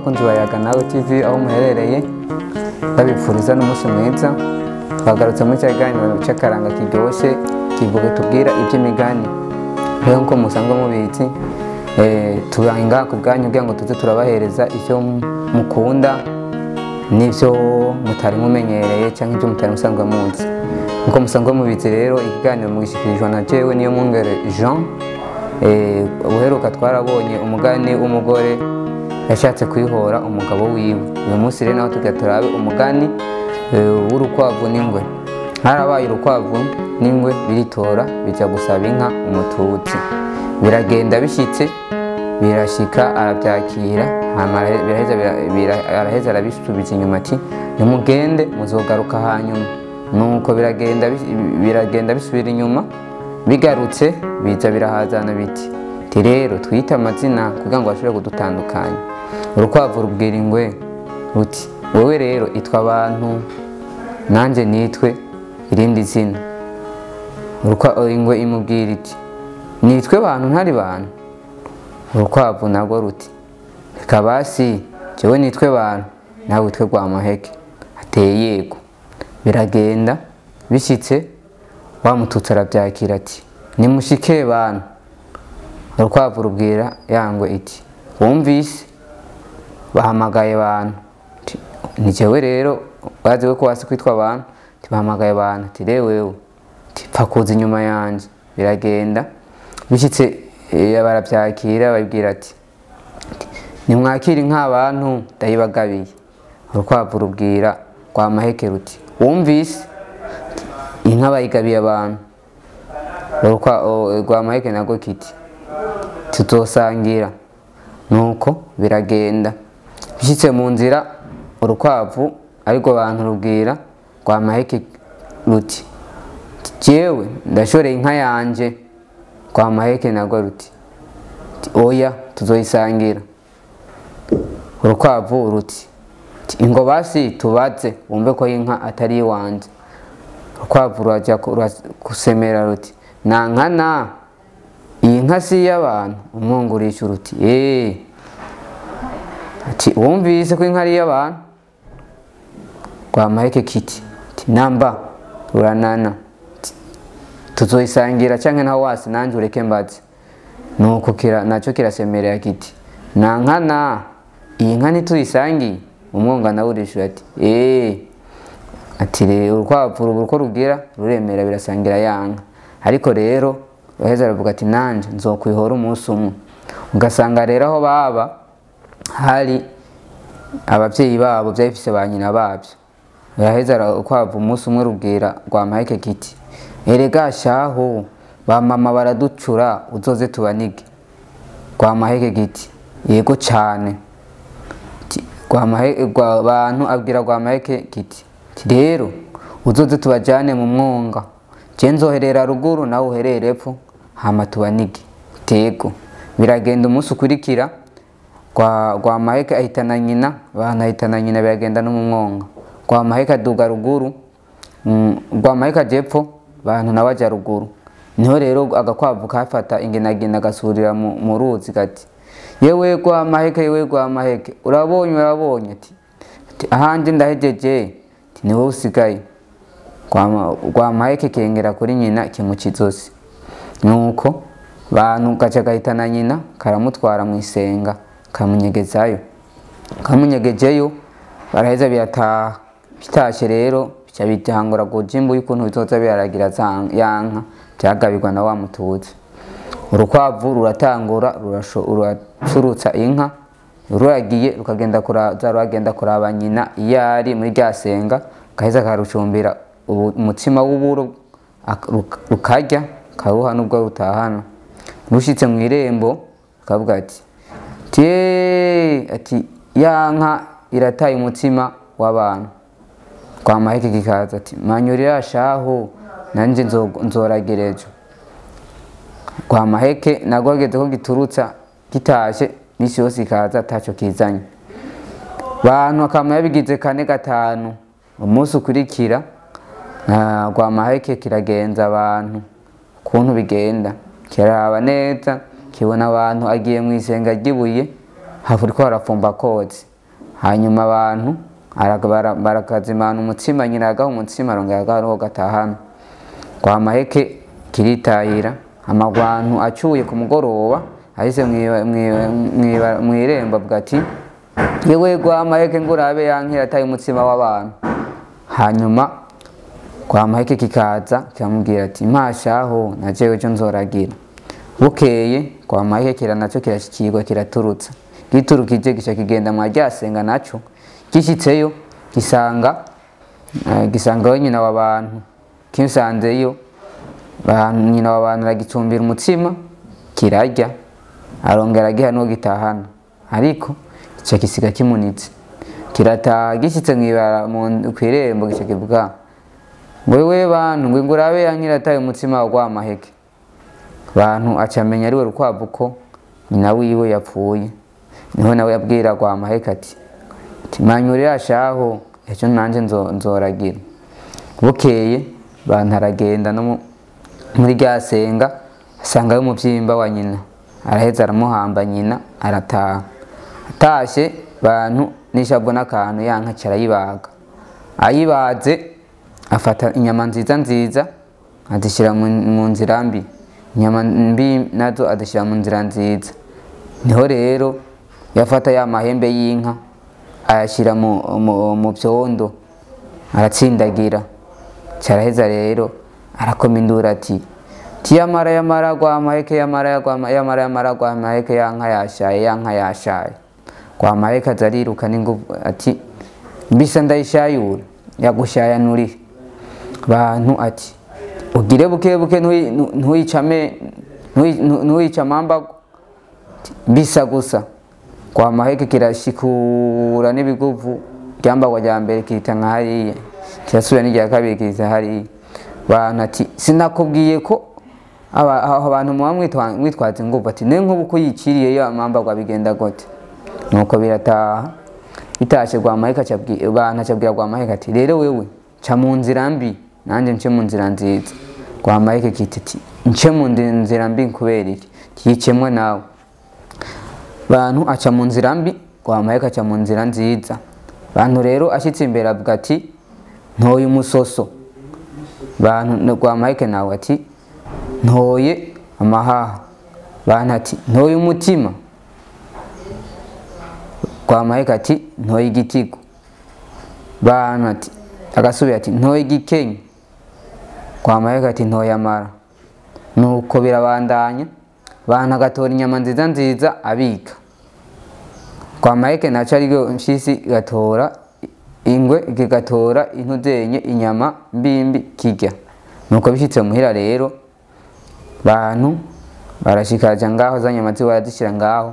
bakunzi ba Yaga Nawe TV aho muherereye babipfuriza n'umunsi mwiza. Bagarutse muri cyaganiro cy'akaranga kiryoshe kivuga tubwira iby'imigani. Rero nko musanzwe mubizi tubanga ku bwanyu kugira ngo tuze turabahereza icyo mukunda n'ibyo mutari mumenyereye cyangwa ibyo mutari musanzwe muzi. Nko musanzwe mubizi rero ikiganiro mugishikirijwe na jewe niyo Mwungere Jean. Uheruka twarabonye umugani w'umugore yashatse kwihora umugabo wiwe. Uyu munsi rero naho tujya turabe umugani w'urukwavu n'ingwe. Harabaye urukwavu n'ingwe biritora bijya gusaba inka umututsi. Biragenda bishitse birashika arabyakira araheza arabisubiza inyuma ati nimugende muzogaruka hanyuma. Nuko biragenda bisubira inyuma, bigarutse biza birahazana biti rero twita amazina kugira ngo bashobore kudutandukanya. Urukwavu rubwira ingwe ruti wowe rero itwa abantu nanje nitwe irindi zina. Ingwe imubwira iti nitwe abantu ntari bantu. Urukwavu nabwo ruti reka basi jewe nitwe bantu nawe witwe Rwamaheke. Ateye yego. Biragenda bishitse wa mututsi arabyakira ati nimushike bantu. Urukwavu rubwira yangwe iti wumvise bahamagaye abantu. Ni jewe rero baziwe ko wasi kwitwa abantu bahamagaye abantu. Ati rewewe pfa kuza inyuma yanje. Biragenda bishitse barabyakira babwira ati nimwakire nk'abantu ndayibagabiye. Urukwavu rubwira Rwamaheke ruti wumvise inka bayigabiye abantu. Rwamaheke nabwo kiti tuzosangira. Nuko biragenda bishitse mu nzira urukwavu ariko abantu rubwira Rwamaheke ruti jewe ndashoreye inka yanje. Rwamaheke nabwo ruti oya tuzoyisangira. Urukwavu ruti ingo basi tubaze wumve ko inka atari iwanje. Urukwavu rwajya kusemera ruti nankana iyi nka si y'abantu. Umwungurisha ruti ati wumvise ko inka ari y'abantu. Rwamaheke kiti namba ruranana tuzoyisangira canke naho wasi nanje ureke mbaze. Nuko nacyo kirasemerera kiti nankana iyi nka ntituyisangiye. Umwungana wurisha ati ati rero urukwavu uko rubwira ruremera birasangira yanka. Ariko rero baheza aravuga ati nanje nzokwihora umunsi umwe. Ugasanga rero aho baba hari ababyeyi babo byabifise ba nyina babyo. Baheza urukwavu umunsi umwe rubwira Rwamaheke kiti erega shaho ba mama baraducura uzoze tubanige. Rwamaheke kiti yego cyane. Abantu abwira Rwamaheke kiti rero uzoze tubajyane mu mwonga. Je nzoherera ruguru nawe uherere epfo hama tubanige. Tego. Biragenda umunsi ukurikira Rwamaheke ahitana nyina. Abantu ahitana nyina biragenda no mu mwonga. Rwamaheke aduga ruguru. Rwamaheke aje epfo abantu nawe ajya ruguru. Niho rero agakwavu kafata ingenagena gasurira mu ruzi gati yewe Rwamaheke urabonye ati ahanje ndahejeje. Ni wowe usigaye. Rwamaheke kengera kuri nyina kimukizosi. Nuko bantu gaca gahitana nyina karamutwara mu isenga kamunyegezayo. Kamunyegejeyo baraheza birataha. Bitashe rero bica bitangura gujimbu y'ukuntu bizoza biragira yanka byagabirwa na wa mututsi. Urukwavu ruratangura ruracurutsa inka. Ruragiye rukagenda kuraba nyina iyari muri rya senga. Gaheza karucumbira umutsima w'uburo rukarya karuha nubwo rutahana. Rushitse mu irembo kavuga ati yanka irataye umutsima w'abantu. Rwamaheke kikaza ati manyurira shaho nanje nzoragerejo. Rwamaheke nagwo ageze ko giturutsa gitashe misi yose ikaza ataco kizanye. Bantu akama yabigize 4-5. Umunsi ukurikira Rwamaheke kiragenza abantu kuntu bigenda. Kiraba neza kibona abantu agiye mu isenga ry'ibuye hafuriko harafumba kotse. hanyuma abantu barakazimana umutsima, nyina agaha umutsima arongera agaha gatahana. Kwa maheke kiritahira, amagwantu acuye ku mugoroba ahise mwirembo avuga ati yewe Kwa maheke ngurabe yankira ataye umutsima w'abantu. Hanyuma Kwa maheke kikaza kiramubwira ati mashaho na jewe cyo nzoragira. Bukeye Kwa maheke kira naco kirashikirwa kiraturutsa, giturukije gica kigenda mwa ryasenga naco, gishitseyo gisanga nyina w'abantu, kimusanzeyo nyina w'abantu aragicumbira umutsima kirarya, arongera giha no gitahana, ariko gica gisiga kimunitse. Kirataha gishitse mwibara kwirembo gica kivuga wewe bantu ngo ngurabe yankira ataye umutsima wa Kwa maheke. Bantu acamenya ari we Rukwavu ko nyina wiwe yapfuye. Niho nawe yabwira Kwa maheke ati manyurira shaho ejo nanje nzoragira. Bukeye bantu aragenda no muri ryasenga asanga yo muvyimba wa nyina, araheza aramuhamba nyina arataha. Atashe bantu nishabwo n'akantu yanka carayibaga, ayibaze afata inyama nziza adishira mu nzira mbi, inyama mbi nazo adishira mu nzira nziza. Niho rero yafata ya mahembe y'inka ayashira mu vyondo aratsindagira. Caraheza rero arakomindura ati yamara Kwa maheke yamara Kwa maheke yanka yashaye. Kwa maheke azariruka n'inguvu ati mbisa ndayishayura yagushaya nuri. Bantu ati ugire buke ntuyica mamba mbisa gusa. Kwa maheke kirashikura n'ibiguvu, ryambagwa rya mbere kirita nka hariya, kirasubira n'irya kabiri kirita hariya. Bantu ati sinakubwiye ko abantu muba mwitwaza inguvu, ati ne nk'ubu ko yiciriye ya mambagwa bigenda gute. Nuko birataha. Bitashe Kwa maheke acabwira Kwa maheke ati rero wewe ca mu nzira mbi nanje nce mu nzira nziza. Kwa maheke kiti nce mu nzira mbi kubera iki kicemwe nawe. Bantu aca mu nzira mbi, Kwa maheke aca mu nzira nziza. Bantu rero ashitse imbere avuga ati ntoye umusoso. Bantu Kwa maheke nawe ati ntoye amahaha. Bantu ati ntoye umutima. Kwa maheke ati ntoye igitigo. Bantu ati agasubira ati ntoye igikenye. Kwa maheke ati ntoye amara. Nuko birabandanya, bantu agatora inyama nziza abika. Kwa maheke naco ariyo mfisi gatora ingwe, kigatora intuzenye inyama mbimbi kirya. Nuko bishitse muhira rero bantu barashikaja ngaho za nyama ziwe barazishira ngaho.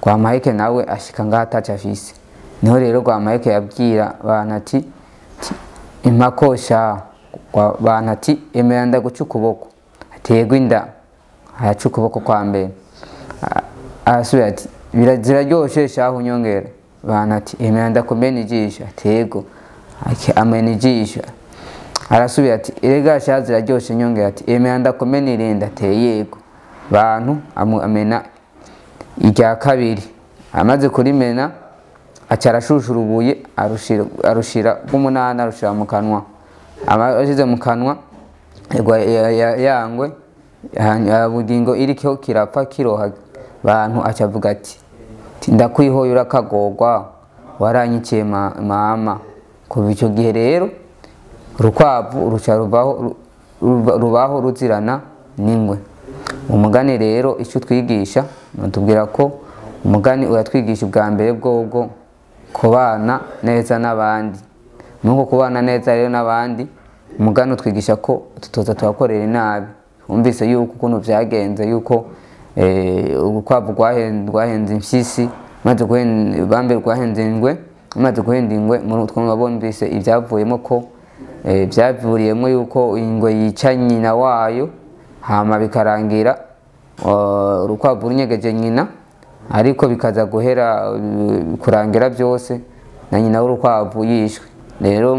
Kwa maheke nawe ashika ngaho ataco afise. Niho rero Kwa maheke yabwira bantu ati impakosha. Bantu ati emera ndaguca ukuboko. Ategwa inda araca ukuboko kwa mbere. Arasubira ati ziraryoshe shaho unyongera. Bantu ati emera ndakumena ijisho. Atego amena ijisho. Arasubira ati erega shaho ziraryoshe nyongera. Ati emera ndakumena irindi. Ateyego. Bantu amena irya kabiri. Amaze kurimena aca arashushura ubuye arushira bw'umunani arushira mu kanwa. Ashize mu kanwa yangwe bugingo iriko kirapfa kiroha. Bantu aca avuga ati ndakwihoye urakagorwa waranyikiye mama. Kuva ico gihe rero Rukwavu ruca rubaho ruzirana n'ingwe. Umugani rero ico twigisha natubwira ko umugani uratwigisha ubwa mbere bwobwo kubana neza n'abandi. Nuko kubana neza rero n'abandi umugani utwigisha ko tutoza tubakorera inabi. Umvise yuko ukuntu vyagenze yuko Urukwavu rwahenze impyisi maze bambe rwahenze ingwe, maze guhenda ingwe muri utwo bumvise ivyavuyemo ko vyavuriyemo yuko ingwe yica nyina wayo, hama bikarangira Urukwavu runyegeje nyina, ariko bikaza guhera kurangira byose na nyina w'Urukwavu yishwe. Rero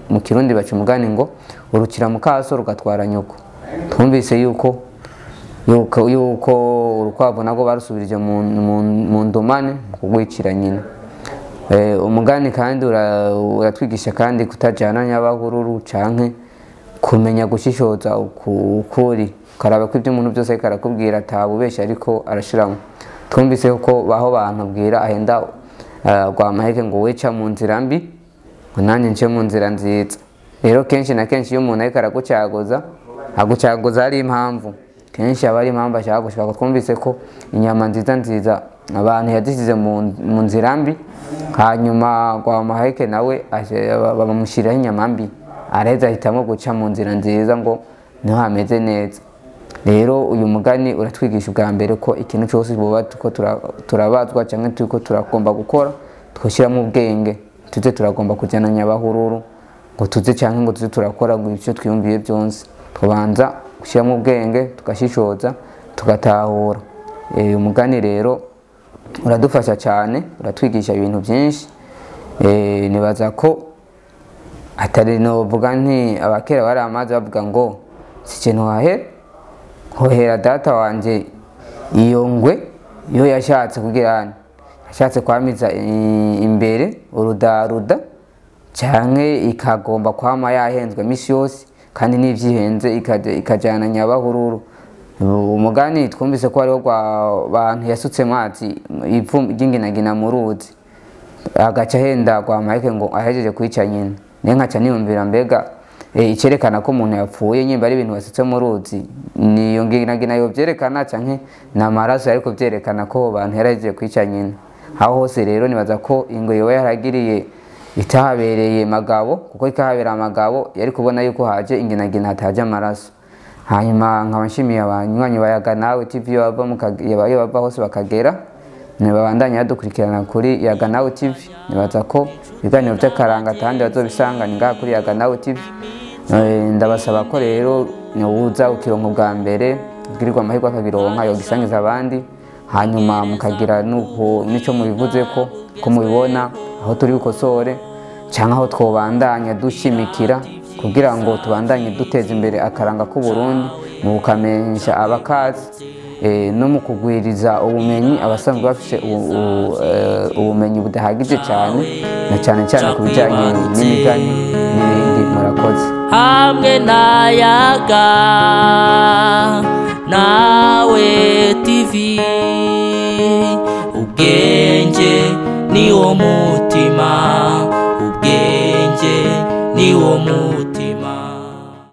mu Kirundi baca umugani ngo urukira mukaso rugatwara nyoko. Twumvise yuko Urukwavu nago barusubirije mu ndumane kugwicira nyina. umugani kandi uratwigisha kandi kutajana nyabahururu canke kumenya gushishoza ukuri karaba ko ibyo umuntu byose karakubwira atabubesha ariko arashiramo. Twumvise ko baho bantu bwira ahenda gwa maheke ngo weca mu nzira mbi nanjye nce mu nzira nziza. Rero kenshi na kenshi iyo umuntu ariko agucaguza ari impamvu kenshi aba ari impamvu ashaka gushaka. Twumvise ko inyama nziza abantu yadisize mu nzira mbi, hanyuma gwa maheke nawe bamushiraho inyama mbi areza ahitamo guca mu nzira nziza ngo niho hameze neza. Rero uyu mugani uratwigisha ubwa mbere ko ikintu cyose buba tuko turabazwa cyangwa tuko turakomba gukora twashiramo ubwenge, tuze turagomba kujyana nyabahururu ngo tuze cyangwa ngo tuze turakora ngo icyo twiyumviye byonse tubanza gushyiramo ubwenge tugashishoza tugatahura. Uyu mugani rero uradufasha cyane, uratwigisha ibintu byinshi. Nibaza ko atari no vuga nti abakera bari amazi bavuga ngo si kintu hohera data wanje iyo ngwe iyo yashatse kugira yashatse kwamiza imbere urudaruda canke ikagomba kwama yahenzwe misi yose kandi n'ivyihenze ikajana nyabahururu. Umugani twumvise ko ariho kwa bantu yasutse mwazi ivu ry'inginagina mu ruzi agaca henda kwa maheke ngo ahejeje kwica nyina. Nenkaca niyumvira mbega icerekana ko umuntu yapfuye nyimba ari ibintu wasutse mu ruzi niyo nginagina yo byerekana canke n'amaraso ariko byerekana ko abantu yarahejeje kwica nyina. Aho hose rero nibaza ko ingwe yo yaragiriye itahabereye magabo kuko ikahabera amagabo yari kubona yuko haje inginagina hataje amaraso. Hanyuma nkabashimiye abanywanyi bayaga nawe TV bava hose bakagera nibabandanya yadukurikirana kuri Yaga Nawe TV. Nibaza ko ibiganiro by'akaranga kandi bazobisanga ngaha kuri Yaga Nawe TV. Ndabasaba ko rero niwuza ukironka bwa mbere ubwirirwa amahirwe akabironka yo gisangiza abandi, hanyuma mukagira nuko nico mubivuze ko mubibona aho turi gukosore cyangwa aho twobandanya dushimikira kugira ngo tubandanye duteza imbere akaranga ku Burundi mu kamenyesha abakazi no mu kugwiriza ubumenyi abasanzwe bafite ubumenyi budahagije cyane na cyane kubijyanye n'imigani n'ibindi. Murakoze. Hamwe na Yaga Nawe TV, ubwenge ni wo mutima, ubwenge ni wo